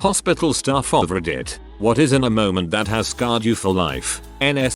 Hospital staff of Reddit. What is in a moment that has scarred you for life? NS.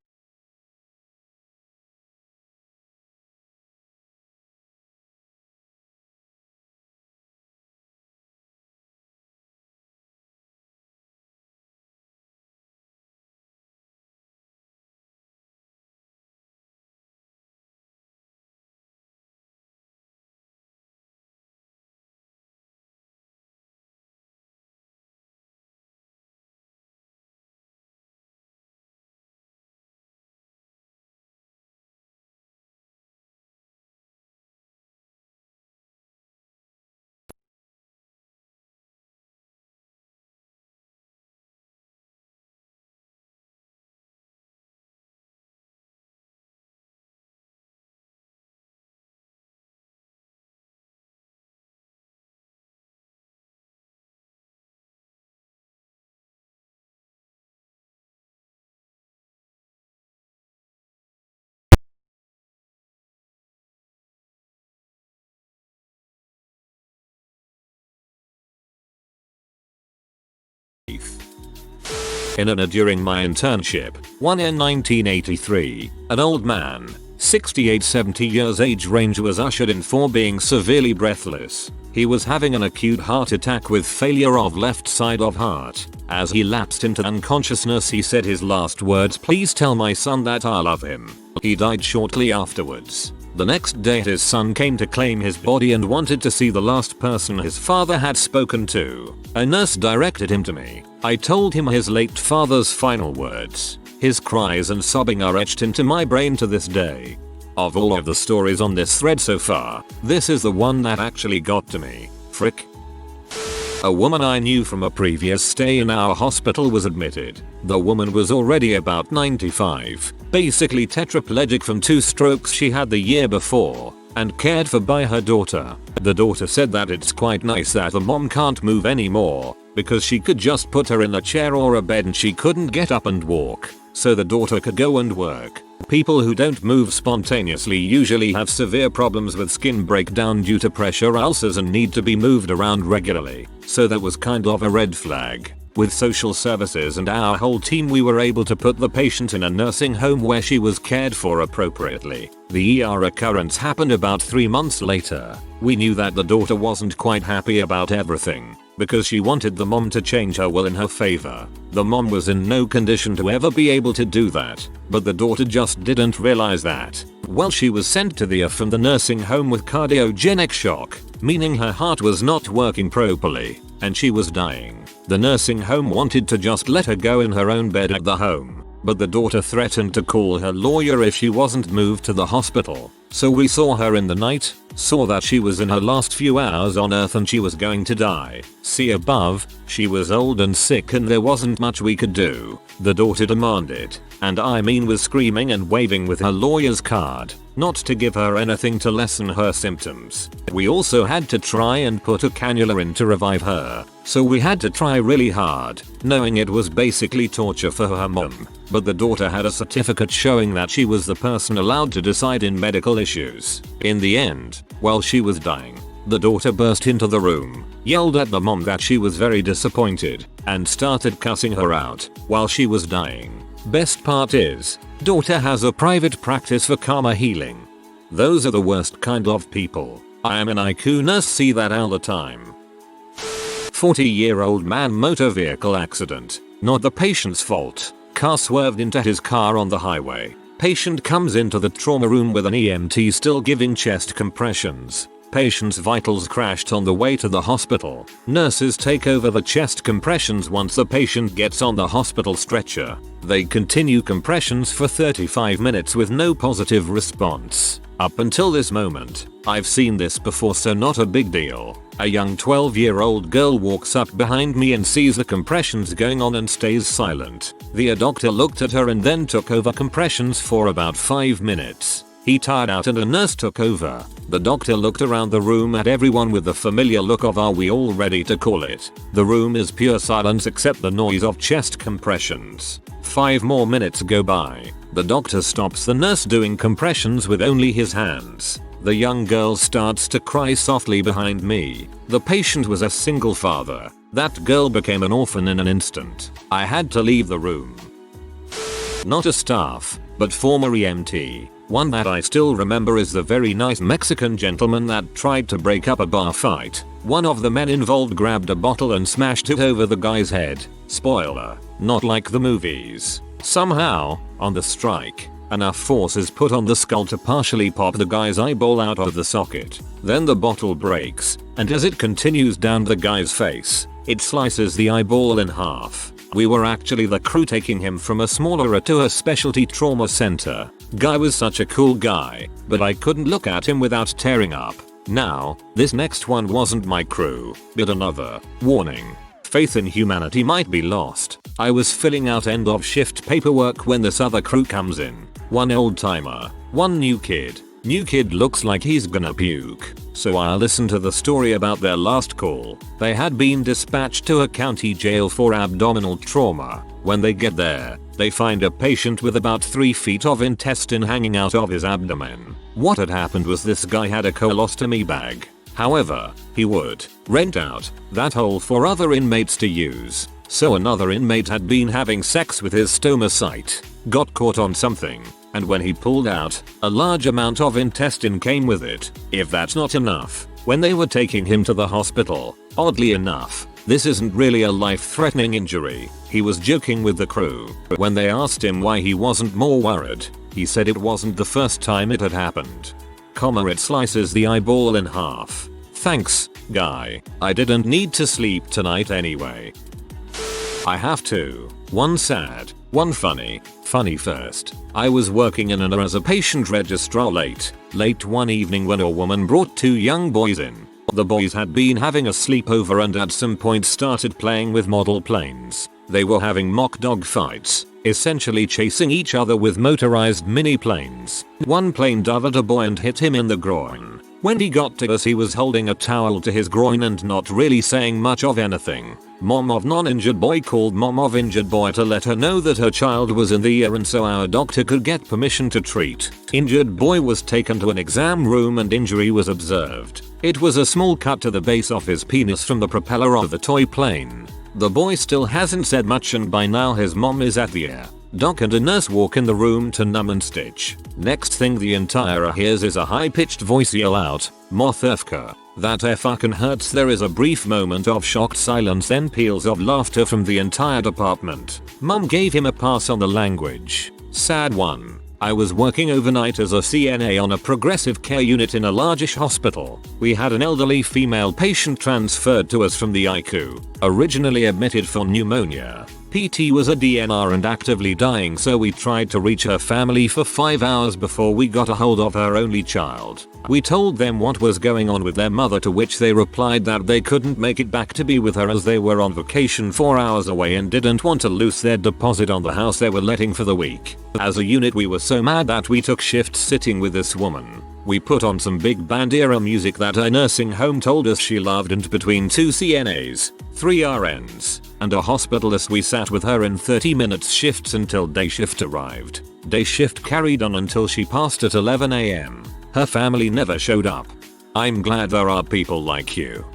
During my internship, one in 1983, an old man, 68-70 years age range, was ushered in for being severely breathless. He was having an acute heart attack with failure of left side of heart. As he lapsed into unconsciousness, he said his last words, "Please tell my son that I love him." He died shortly afterwards. The next day his son came to claim his body and wanted to see the last person his father had spoken to. A nurse directed him to me. I told him his late father's final words. His cries and sobbing are etched into my brain to this day. Of all of the stories on this thread so far, this is the one that actually got to me. Frick. A woman I knew from a previous stay in our hospital was admitted. The woman was already about 95, basically tetraplegic from 2 strokes she had the year before, and cared for by her daughter. The daughter said that it's quite nice that the mom can't move anymore, because she could just put her in a chair or a bed and she couldn't get up and walk, so the daughter could go and work. People who don't move spontaneously usually have severe problems with skin breakdown due to pressure ulcers and need to be moved around regularly, so that was kind of a red flag. With social services and our whole team, we were able to put the patient in a nursing home where she was cared for appropriately. The ER occurrence happened about 3 months later. We knew that the daughter wasn't quite happy about everything, because she wanted the mom to change her will in her favor. The mom was in no condition to ever be able to do that, but the daughter just didn't realize that. Well, she was sent to the ER from the nursing home with cardiogenic shock, meaning her heart was not working properly, and she was dying. The nursing home wanted to just let her go in her own bed at the home, but the daughter threatened to call her lawyer if she wasn't moved to the hospital. So we saw her in the night, saw that she was in her last few hours on earth and she was going to die. See above, she was old and sick and there wasn't much we could do. The daughter demanded, and I mean was screaming and waving with her lawyer's card, not to give her anything to lessen her symptoms. We also had to try and put a cannula in to revive her, so we had to try really hard, knowing it was basically torture for her mom. But the daughter had a certificate showing that she was the person allowed to decide in medical issues. In the end, while she was dying, the daughter burst into the room, yelled at the mom that she was very disappointed, and started cussing her out while she was dying. Best part is, daughter has a private practice for karma healing. Those are the worst kind of people. I am an IQ nurse, see that all the time. 40-year-old man motor vehicle accident. Not the patient's fault. Car swerved into his car on the highway. Patient comes into the trauma room with an EMT still giving chest compressions. Patient's vitals crashed on the way to the hospital. Nurses take over the chest compressions once the patient gets on the hospital stretcher. They continue compressions for 35 minutes with no positive response. Up until this moment, I've seen this before, so not a big deal. A young 12-year-old girl walks up behind me and sees the compressions going on and stays silent. The doctor looked at her and then took over compressions for about 5 minutes. He tired out and a nurse took over. The doctor looked around the room at everyone with the familiar look of, are we all ready to call it? The room is pure silence except the noise of chest compressions. 5 more minutes go by. The doctor stops the nurse doing compressions with only his hands. The young girl starts to cry softly behind me. The patient was a single father. That girl became an orphan in an instant. I had to leave the room. Not a staff, but former EMT. One that I still remember is the very nice Mexican gentleman that tried to break up a bar fight. One of the men involved grabbed a bottle and smashed it over the guy's head. Spoiler, not like the movies. Somehow, on the strike, enough force is put on the skull to partially pop the guy's eyeball out of the socket. Then the bottle breaks, and as it continues down the guy's face, it slices the eyeball in half. We were actually the crew taking him from a smaller to a specialty trauma center. Guy was such a cool guy, but I couldn't look at him without tearing up. Now, this next one wasn't my crew, but another. Warning. Faith in humanity might be lost. I was filling out end of shift paperwork when this other crew comes in. One old timer, one new kid. New kid looks like he's gonna puke. So I listen to the story about their last call. They had been dispatched to a county jail for abdominal trauma. When they get there, they find a patient with about 3 feet of intestine hanging out of his abdomen. What had happened was this guy had a colostomy bag. However, he would rent out that hole for other inmates to use. So another inmate had been having sex with his stomach, got caught on something, and when he pulled out, a large amount of intestine came with it. If that's not enough, when they were taking him to the hospital, oddly enough, this isn't really a life-threatening injury. He was joking with the crew, but when they asked him why he wasn't more worried, he said it wasn't the first time it had happened. It slices the eyeball in half. Thanks, guy. I didn't need to sleep tonight anyway. I have two. One sad, one funny. Funny first. I was working in an as a patient registrar late one evening when a woman brought 2 young boys in. The boys had been having a sleepover and at some point started playing with model planes. They were having mock dog fights, essentially chasing each other with motorized mini planes. One plane dove a boy and hit him in the groin. When he got to us he was holding a towel to his groin and not really saying much of anything. Mom of non-injured boy called mom of injured boy to let her know that her child was in the ER and so our doctor could get permission to treat. Injured boy was taken to an exam room and injury was observed. It was a small cut to the base of his penis from the propeller of the toy plane. The boy still hasn't said much and by now his mom is at the ER. Doc and a nurse walk in the room to numb and stitch. Next thing the entire hears is a high-pitched voice yell out, "Mothefka, that fucking hurts." There is a brief moment of shocked silence then peals of laughter from the entire department. Mom gave him a pass on the language. Sad one. I was working overnight as a CNA on a progressive care unit in a largish hospital. We had an elderly female patient transferred to us from the ICU, originally admitted for pneumonia. PT was a DNR and actively dying, so we tried to reach her family for 5 hours before we got a hold of her only child. We told them what was going on with their mother, to which they replied that they couldn't make it back to be with her as they were on vacation 4 hours away and didn't want to lose their deposit on the house they were letting for the week. As a unit we were so mad that we took shifts sitting with this woman. We put on some big band era music that a nursing home told us she loved, and between 2 CNAs, 3 RNs, and a hospitalist we sat with her in 30 minutes shifts until day shift arrived. Day shift carried on until she passed at 11 AM. Her family never showed up. I'm glad there are people like you.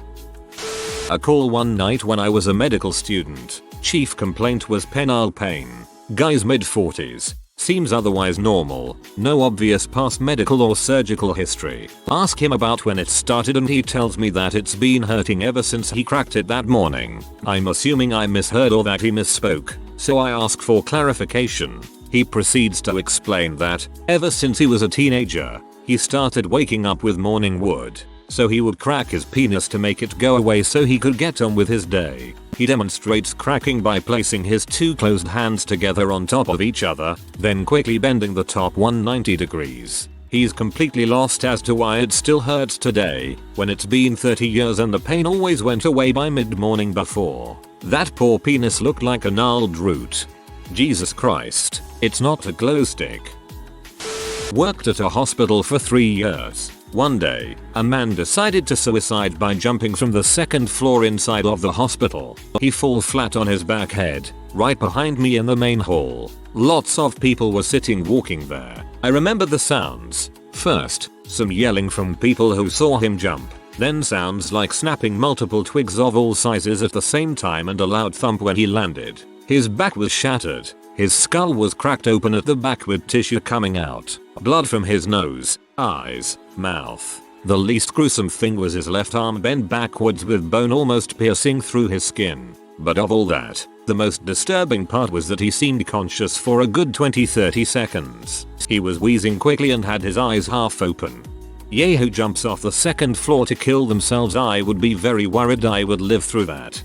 A call one night when I was a medical student. Chief complaint was penile pain. Guy's mid-40s. Seems otherwise normal. No obvious past medical or surgical history. Ask him about when it started and he tells me that it's been hurting ever since he cracked it that morning. I'm assuming I misheard or that he misspoke, so I ask for clarification. He proceeds to explain that, ever since he was a teenager, he started waking up with morning wood. So he would crack his penis to make it go away so he could get on with his day. He demonstrates cracking by placing his 2 closed hands together on top of each other, then quickly bending the top 190 degrees. He's completely lost as to why it still hurts today, when it's been 30 years and the pain always went away by mid-morning before. That poor penis looked like a gnarled root. Jesus Christ, it's not a glow stick. Worked at a hospital for 3 years. One day, a man decided to suicide by jumping from the 2nd floor inside of the hospital. He fell flat on his back head, right behind me in the main hall. Lots of people were sitting walking there. I remember the sounds. First, some yelling from people who saw him jump. then sounds like snapping multiple twigs of all sizes at the same time and a loud thump when he landed. His back was shattered. His skull was cracked open at the back with tissue coming out. Blood from his nose, eyes, mouth. The least gruesome thing was his left arm bent backwards with bone almost piercing through his skin. But of all that, the most disturbing part was that he seemed conscious for a good 20-30 seconds. He was wheezing quickly and had his eyes half open. Yay, who jumps off the second floor to kill themselves? I would be very worried I would live through that.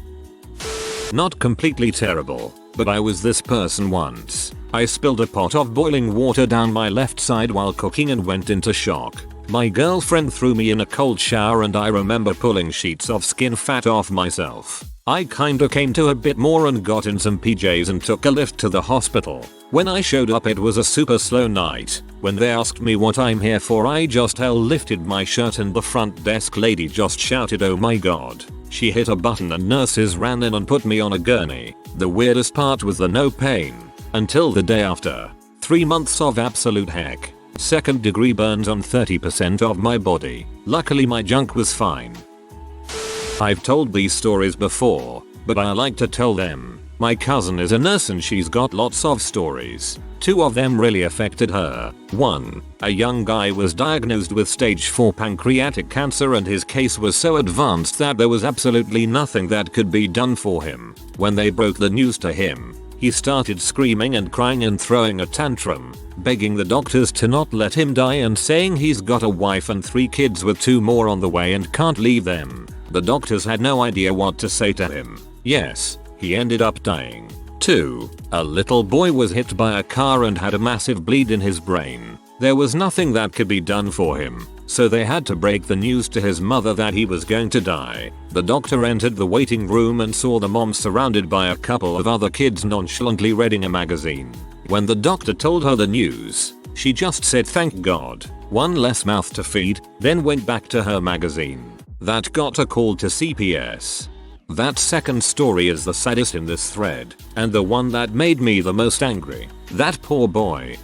Not completely terrible, but I was this person once. I spilled a pot of boiling water down my left side while cooking and went into shock. My girlfriend threw me in a cold shower and I remember pulling sheets of skin fat off myself. I kinda came to a bit more and got in some PJs and took a lift to the hospital. When I showed up it was a super slow night. When they asked me what I'm here for I just lifted my shirt and the front desk lady just shouted, "Oh my god." She hit a button and nurses ran in and put me on a gurney. The weirdest part was the no pain. Until the day after. 3 months of absolute heck. 2nd degree burns on 30% of my body. Luckily my junk was fine. I've told these stories before, but I like to tell them. My cousin is a nurse and she's got lots of stories. 2 of them really affected her. 1. A young guy was diagnosed with stage 4 pancreatic cancer and his case was so advanced that there was absolutely nothing that could be done for him. When they broke the news to him, he started screaming and crying and throwing a tantrum, begging the doctors to not let him die and saying he's got a wife and 3 kids with 2 more on the way and can't leave them. The doctors had no idea what to say to him. Yes, he ended up dying. 2. A little boy was hit by a car and had a massive bleed in his brain. There was nothing that could be done for him, so they had to break the news to his mother that he was going to die. The doctor entered the waiting room and saw the mom surrounded by a couple of other kids nonchalantly reading a magazine. When the doctor told her the news, she just said thank God, one less mouth to feed, then went back to her magazine. That got a call to CPS. That second story is the saddest in this thread, and the one that made me the most angry. That poor boy.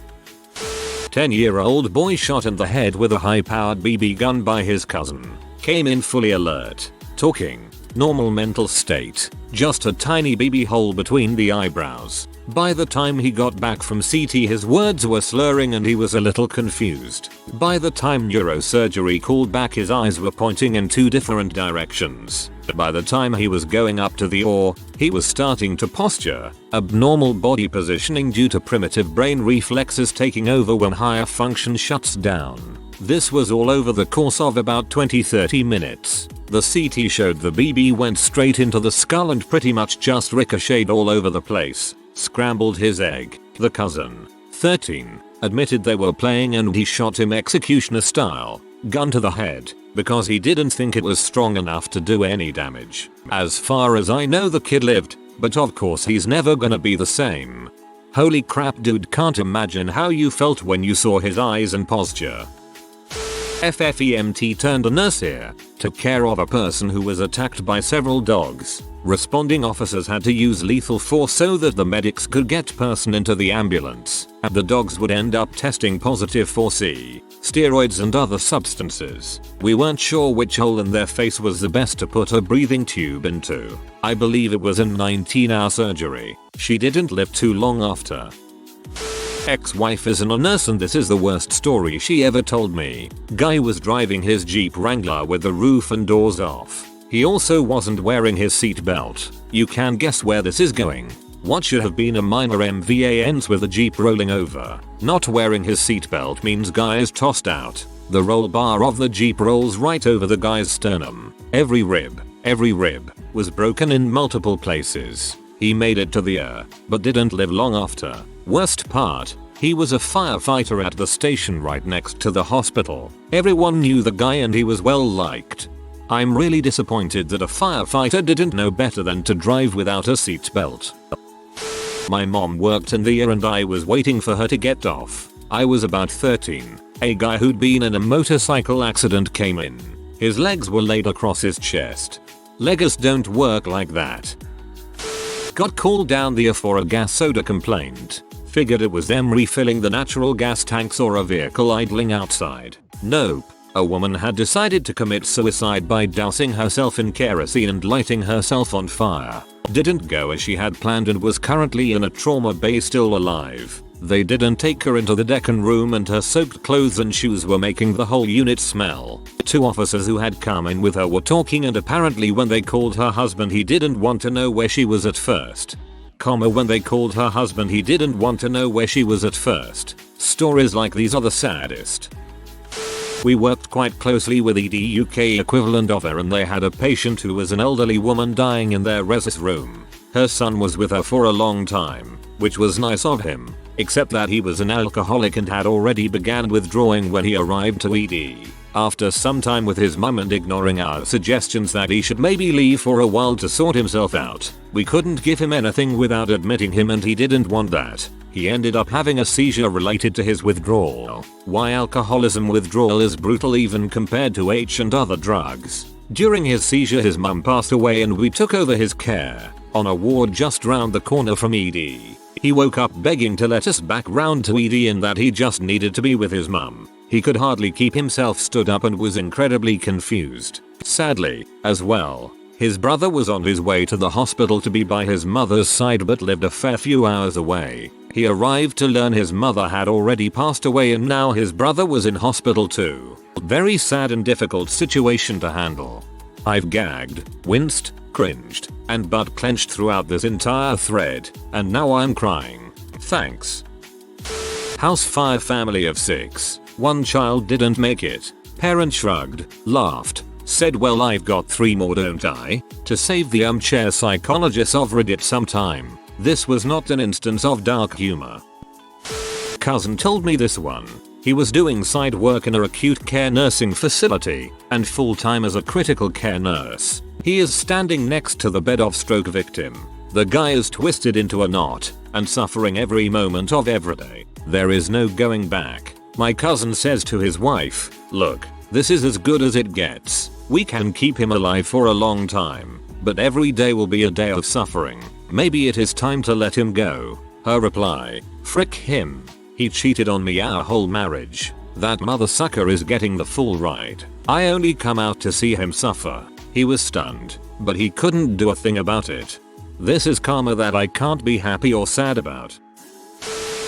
10-year-old boy shot in the head with a high-powered BB gun by his cousin. Came in fully alert, talking, normal mental state, just a tiny BB hole between the eyebrows. By the time he got back from CT his words were slurring and he was a little confused. By the time neurosurgery called back his eyes were pointing in 2 different directions. By the time he was going up to the OR, he was starting to posture, abnormal body positioning due to primitive brain reflexes taking over when higher function shuts down. This was all over the course of about 20-30 minutes. The CT showed the BB went straight into the skull and pretty much just ricocheted all over the place. Scrambled his egg. The cousin, 13, admitted they were playing and he shot him executioner style, gun to the head, because he didn't think it was strong enough to do any damage. As far as I know the kid lived, but of course he's never gonna be the same. Holy crap dude, can't imagine how you felt when you saw his eyes and posture. FFEMT turned a nurse here, took care of a person who was attacked by several dogs. Responding officers had to use lethal force so that the medics could get person into the ambulance. The dogs would end up testing positive for C, steroids and other substances. We weren't sure which hole in their face was the best to put a breathing tube into. I believe it was a 19-hour surgery. She didn't live too long after. Ex-wife isn't a nurse and this is the worst story she ever told me. Guy was driving his Jeep Wrangler with the roof and doors off. He also wasn't wearing his seatbelt. You can guess where this is going. What should have been a minor MVA ends with the Jeep rolling over. Not wearing his seatbelt means guy is tossed out. The roll bar of the Jeep rolls right over the guy's sternum. Every rib was broken in multiple places. He made it to the air, but didn't live long after. Worst part, he was a firefighter at the station right next to the hospital. Everyone knew the guy and he was well liked. I'm really disappointed that a firefighter didn't know better than to drive without a seatbelt. My mom worked in the air and I was waiting for her to get off. I was about 13. A guy who'd been in a motorcycle accident came in. His legs were laid across his chest. Leggers don't work like that. Got called down there for a gas soda complaint. Figured it was them refilling the natural gas tanks or a vehicle idling outside. Nope. A woman had decided to commit suicide by dousing herself in kerosene and lighting herself on fire. Didn't go as she had planned and was currently in a trauma bay still alive. They didn't take her into the Deccan room and her soaked clothes and shoes were making the whole unit smell. 2 officers who had come in with her were talking and apparently when they called her husband he didn't want to know where she was at first. When they called her husband he didn't want to know where she was at first. Stories like these are the saddest. We worked quite closely with the UK equivalent of her and they had a patient who was an elderly woman dying in their resus room. Her son was with her for a long time, which was nice of him, except that he was an alcoholic and had already began withdrawing when he arrived to ED. After some time with his mum and ignoring our suggestions that he should maybe leave for a while to sort himself out, we couldn't give him anything without admitting him and he didn't want that. He ended up having a seizure related to his withdrawal. Why alcoholism withdrawal is brutal even compared to H and other drugs. During his seizure his mum passed away and we took over his care, on a ward just round the corner from ED. He woke up begging to let us back round to ED and that he just needed to be with his mum. He could hardly keep himself stood up and was incredibly confused. Sadly, as well, his brother was on his way to the hospital to be by his mother's side but lived a fair few hours away. He arrived to learn his mother had already passed away and now his brother was in hospital too. Very sad and difficult situation to handle. I've gagged, winced, cringed, and butt clenched throughout this entire thread, and now I'm crying. Thanks. House fire, family of 6. One child didn't make it. Parent shrugged, laughed, said well I've got 3 more don't I? To save the armchair psychologist of Reddit sometime. This was not an instance of dark humor. Cousin told me this one. He was doing side work in a acute care nursing facility and full time as a critical care nurse. He is standing next to the bed of stroke victim. The guy is twisted into a knot and suffering every moment of every day. There is no going back. My cousin says to his wife, look, this is as good as it gets. We can keep him alive for a long time, but every day will be a day of suffering. Maybe it is time to let him go. Her reply, frick him. He cheated on me our whole marriage. That mother sucker is getting the full ride. I only come out to see him suffer. He was stunned, but he couldn't do a thing about it. This is karma that I can't be happy or sad about.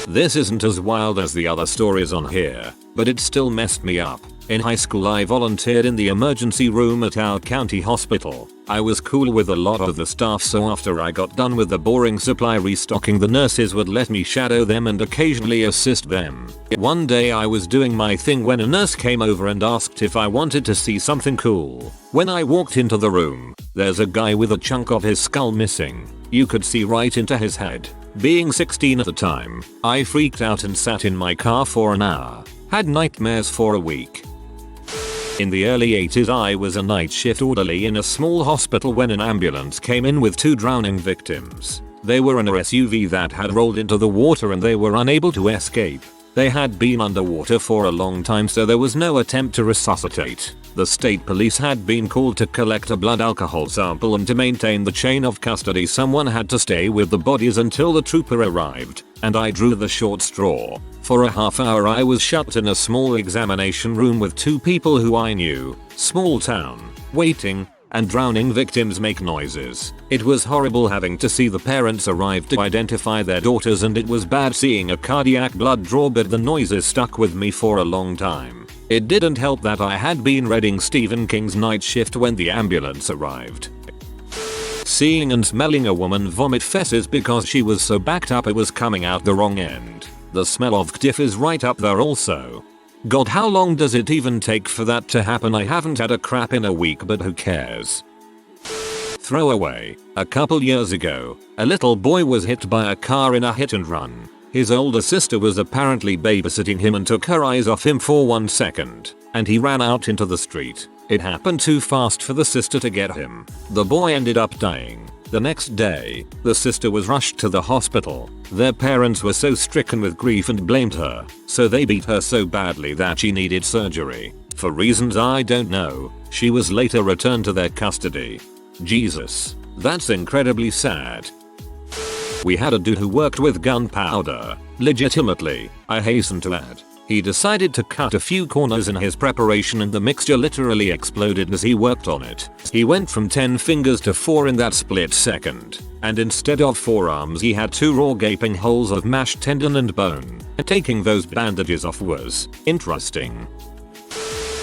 This isn't as wild as the other stories on here, but it still messed me up. In high school I volunteered in the emergency room at our county hospital. I was cool with a lot of the staff so after I got done with the boring supply restocking the nurses would let me shadow them and occasionally assist them. One day I was doing my thing when a nurse came over and asked if I wanted to see something cool. When I walked into the room, there's a guy with a chunk of his skull missing. You could see right into his head. Being 16 at the time, I freaked out and sat in my car for an hour. Had nightmares for a week. In the early 80s I was a night shift orderly in a small hospital when an ambulance came in with 2 drowning victims. They were in a SUV that had rolled into the water and they were unable to escape. They had been underwater for a long time so there was no attempt to resuscitate. The state police had been called to collect a blood alcohol sample and to maintain the chain of custody someone had to stay with the bodies until the trooper arrived, and I drew the short straw. For a half hour I was shut in a small examination room with 2 people who I knew, small town, waiting, and drowning victims make noises. It was horrible having to see the parents arrive to identify their daughters and it was bad seeing a cardiac blood draw but the noises stuck with me for a long time. It didn't help that I had been reading Stephen King's Night Shift when the ambulance arrived. Seeing and smelling a woman vomit feces because she was so backed up it was coming out the wrong end. The smell of ktiff is right up there also. God, how long does it even take for that to happen? I haven't had a crap in a week but who cares. Throwaway. A couple years ago, a little boy was hit by a car in a hit and run. His older sister was apparently babysitting him and took her eyes off him for 1 second, and he ran out into the street. It happened too fast for the sister to get him. The boy ended up dying. The next day, the sister was rushed to the hospital. Their parents were so stricken with grief and blamed her, so they beat her so badly that she needed surgery. For reasons I don't know, she was later returned to their custody. Jesus, that's incredibly sad. We had a dude who worked with gunpowder. Legitimately, I hasten to add. He decided to cut a few corners in his preparation and the mixture literally exploded as he worked on it. He went from 10 fingers to 4 in that split second. And instead of 4 arms he had 2 raw gaping holes of mashed tendon and bone. Taking those bandages off was interesting.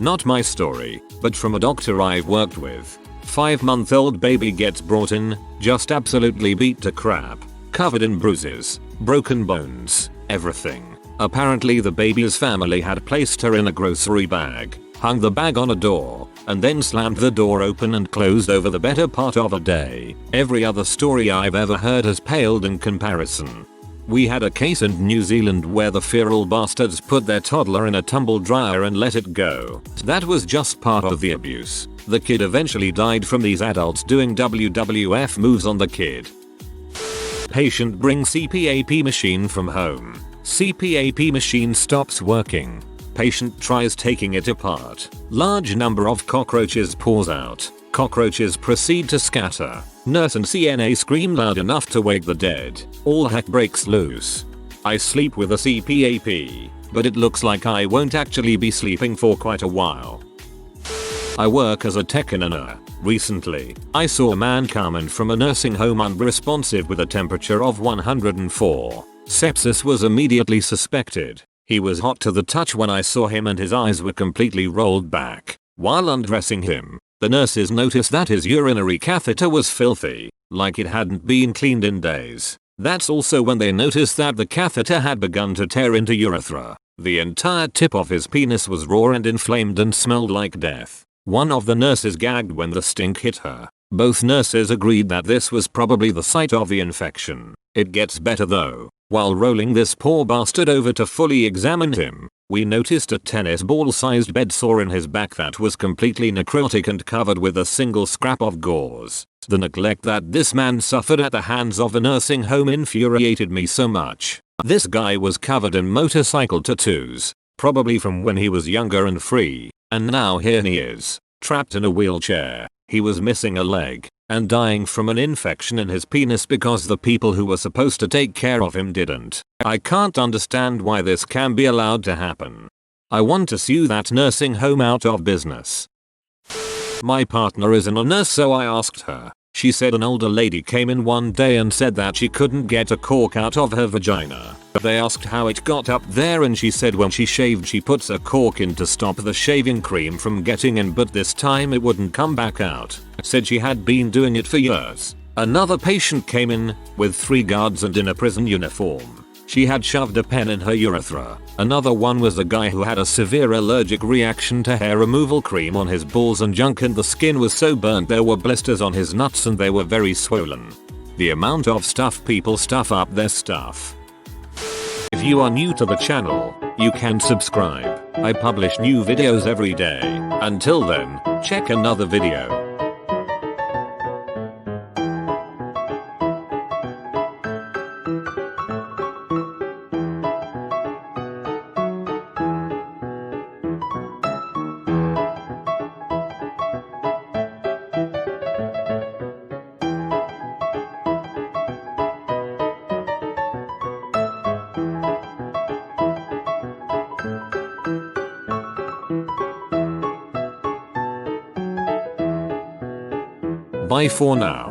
Not my story, but from a doctor I've worked with. 5-month-old baby gets brought in, just absolutely beat to crap. Covered in bruises, broken bones, everything. Apparently the baby's family had placed her in a grocery bag, hung the bag on a door, and then slammed the door open and closed over the better part of a day. Every other story I've ever heard has paled in comparison. We had a case in New Zealand where the feral bastards put their toddler in a tumble dryer and let it go. That was just part of the abuse. The kid eventually died from these adults doing WWF moves on the kid. Patient brings CPAP machine from home. CPAP machine stops working. Patient tries taking it apart. Large number of cockroaches pours out. Cockroaches proceed to scatter. Nurse and CNA scream loud enough to wake the dead. All heck breaks loose. I sleep with a CPAP, but it looks like I won't actually be sleeping for quite a while. I work as a tech in a NER. Recently, I saw a man come in from a nursing home unresponsive with a temperature of 104. Sepsis was immediately suspected. He was hot to the touch when I saw him and his eyes were completely rolled back. While undressing him, the nurses noticed that his urinary catheter was filthy, like it hadn't been cleaned in days. That's also when they noticed that the catheter had begun to tear into urethra. The entire tip of his penis was raw and inflamed and smelled like death. One of the nurses gagged when the stink hit her. Both nurses agreed that this was probably the site of the infection. It gets better though. While rolling this poor bastard over to fully examine him, we noticed a tennis ball sized bed sore in his back that was completely necrotic and covered with a single scrap of gauze. The neglect that this man suffered at the hands of a nursing home infuriated me so much. This guy was covered in motorcycle tattoos, probably from when he was younger and free, and now here he is, trapped in a wheelchair. He was missing a leg and dying from an infection in his penis because the people who were supposed to take care of him didn't. I can't understand why this can be allowed to happen. I want to sue that nursing home out of business. My partner isn't a nurse, so I asked her. She said an older lady came in one day and said that she couldn't get a cork out of her vagina. They asked how it got up there and she said when she shaved she puts a cork in to stop the shaving cream from getting in, but this time it wouldn't come back out. Said she had been doing it for years. Another patient came in with 3 guards and in a prison uniform. She had shoved a pen in her urethra. Another one was a guy who had a severe allergic reaction to hair removal cream on his balls and junk, and the skin was so burnt there were blisters on his nuts and they were very swollen. The amount of stuff people stuff up their stuff. If you are new to the channel, you can subscribe. I publish new videos every day. Until then, check another video. Bye for now.